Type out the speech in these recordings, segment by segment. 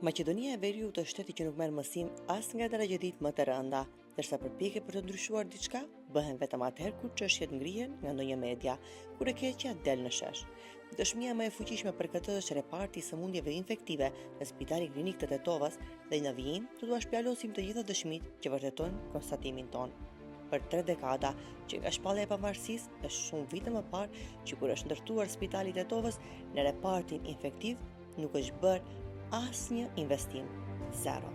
Maqedonia e Veriut është shteti që nuk merr mësim as nga tragjedit më të rënda, ndërsa përpjekje për të ndryshuar diçka bëhen vetëm atëherë kur çështjet ngrihen nga ndonjë media, kur e keqja del në shesh. Dëshmia më e fuqishme për këtë është reparti i sëmundjeve infektive në Spitalin Klinik të Tetovës dhe në vijim të dua shpjalosim të gjitha dëshmitë që vërtetojnë konstatimin tonë. Për 3 dekada që nga shpallja e pavarësisë është shumë vite më parë që kur është ndërtuar Spitali i Tetovës në repartin infektiv nuk është bërë asnjë investim, zero.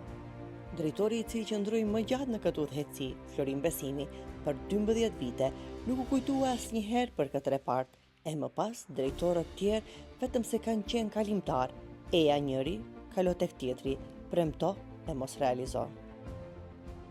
Drejtori i cili qëndroi më gjatë në këtë udhëheci, Florin Besimi, për 12 vite, nuk u kujtua asnjëherë për këtë repart, e më pas drejtorët tjerë vetëm se kanë qenë kalimtar, eja njëri, kalo tek tjetri, premto e mos realizo.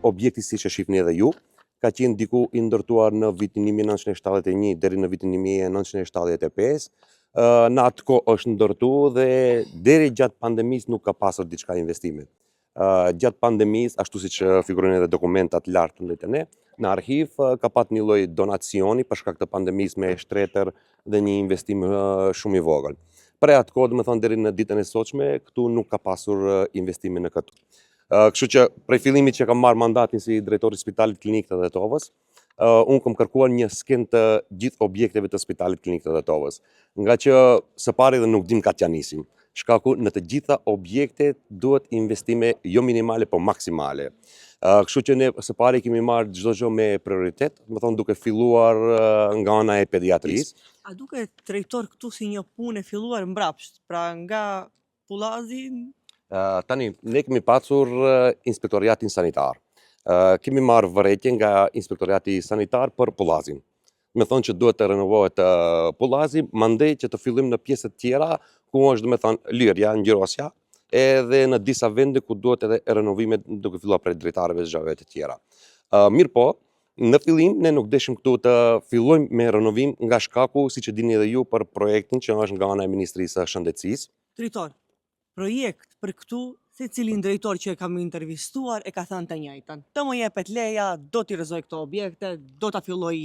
Objekti siç e shihni edhe ju, ka qenë diku i ndërtuar në vitin 1971 deri në vitin 1975. Në atë kohë është ndërtu dhe deri gjatë pandemisë nuk ka pasur diçka investime. Gjatë pandemisë, ashtu siç figurojnë edhe dokumentat lart në ne, në arkiv ka pat një lloj donacioni për shkak të pandemisë me shtretër dhe një investim shumë i vogël. Për atë kohë, domethënë deri në ditën e sotshme, këtu nuk ka pasur investime në këtë. Kështu që prej fillimit që kam marrë mandatin si drejtori i Spitalit Klinik të Tetovës, unë kam kërkuar një sken të gjithë objekteve të Spitalit Klinik të Tetovës, nga që së pari dhe nuk dim ka t'ja nisim. Shkaku në të gjitha objektet duhet investime jo minimale, po maksimale. Kështu që ne së pari kemi marrë çdo gjë me prioritet, më thonë duke filluar nga ana e pediatrisë. A duket drejtor këtu si një punë e filluar mbrapsht, pra nga Pullazi? Tani, ne kemi pasur inspektoriatin sanitar. Kemi marrë vërejtje nga inspektoriati sanitar për Pullazin. Me thonë që duhet të renovohet Pullazi, mandej që të fillim në pjesët tjera, ku është me thonë lirja, ngjyrosja, edhe në disa vende ku duhet edhe renovimet duke filluar prej drejtarëve zgjave të tjera. Mirë po, në fillim ne nuk deshim këtu të fillojmë me renovim nga shkaku, siç e dini edhe ju, për projektin që është nga ana e Ministrisë së Shëndetësisë. Drejtor, projekt për këtu, se cilin drejtor që e kam intervistuar e ka thënë të njëjtën. Të më jepet leja, do t'i rrezoj këto objekte, do t'a filloj...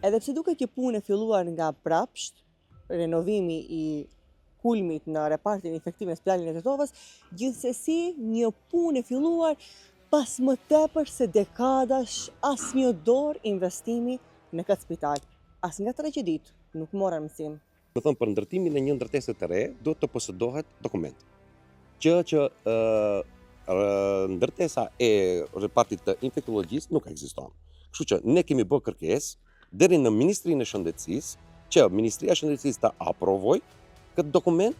Edhe pse duket që punë e filluar nga prapsht, renovimi i kulmit në repartin infektiv në Spitalin e Tetovës, gjithsesi një punë e filluar pas më tepër se dekadash asnjë dorë investimi në këtë spital. As nga tragjedit nuk morën mësim. Me thënë, për ndërtimin e një ndërtese të re, duhet të posëdohet dokument. Që ndërtesa e repartit të infektologjisë nuk ekziston. Kështu që ne kemi bërë kërkesë deri në Ministrinë e Shëndetësisë, që Ministria e Shëndetësisë të aprovoj këtë dokument,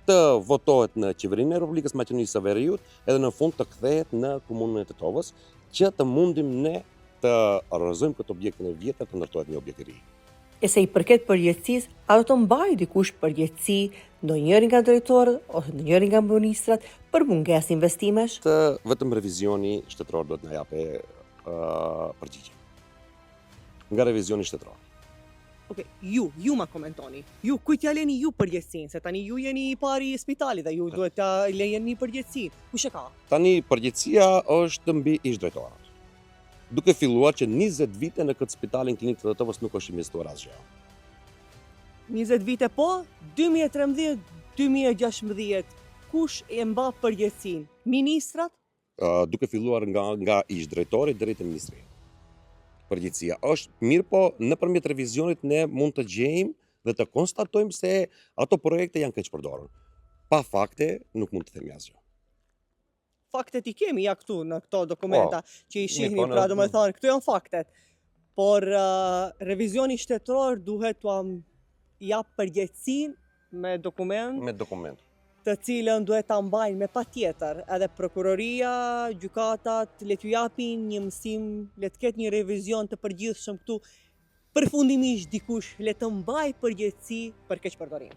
të votohet në Qeverinë e Republikës Maqedonisë së Veriut, edhe në fund të kthehet në Komunën e Tetovës, që të mundim ne të realizojmë këtë objektin e vjetër të ndërtohet një objekt i ri. E se i përket përgjegjësisë, a do të mbajë dikush përgjegjësi ndonjëri nga drejtorët ose ndonjëri nga ministrat për mungesë investimesh? Vetëm revizioni shtetëror do të na japë përgjigje. Nga revizioni shtetëror. Okej, ju ma komentoni. Ju kujt ja leni ju përgjegjësinë, se tani ju jeni i pari i spitalit dhe ju duhet ta lejeni përgjegjësinë. Kush e ka? Tani përgjegjësia është mbi ish drejtorët. Duke filluar që 20 vite në këtë Spitalin Klinik të Tetovës nuk është investuar asgjë. 20 vite po, 2013-2016, kush e mba përgjegjësinë? Ministrat? Duke filluar nga ish drejtori deri te ministri. Përgjegjësia është mirë, po nëpërmjet revizionit ne mund të gjejmë dhe të konstatojmë se ato projekte janë keq përdorur. Pa fakte nuk mund të themi asgjë. Faktet i kemi ja këtu në këto dokumenta që i shihni, pra do me thonë, këtu janë faktet. Por revizioni shtetëror duhet t'u jap përgjegjësinë me dokument. Të cilën duhet ta mbajnë me patjetër edhe prokuroria, gjykatat, le t'ju japin një mësim, le të ketë një revizion të përgjithshëm këtu. Përfundimisht dikush le të mbajë përgjegjësi për keqpërdorim.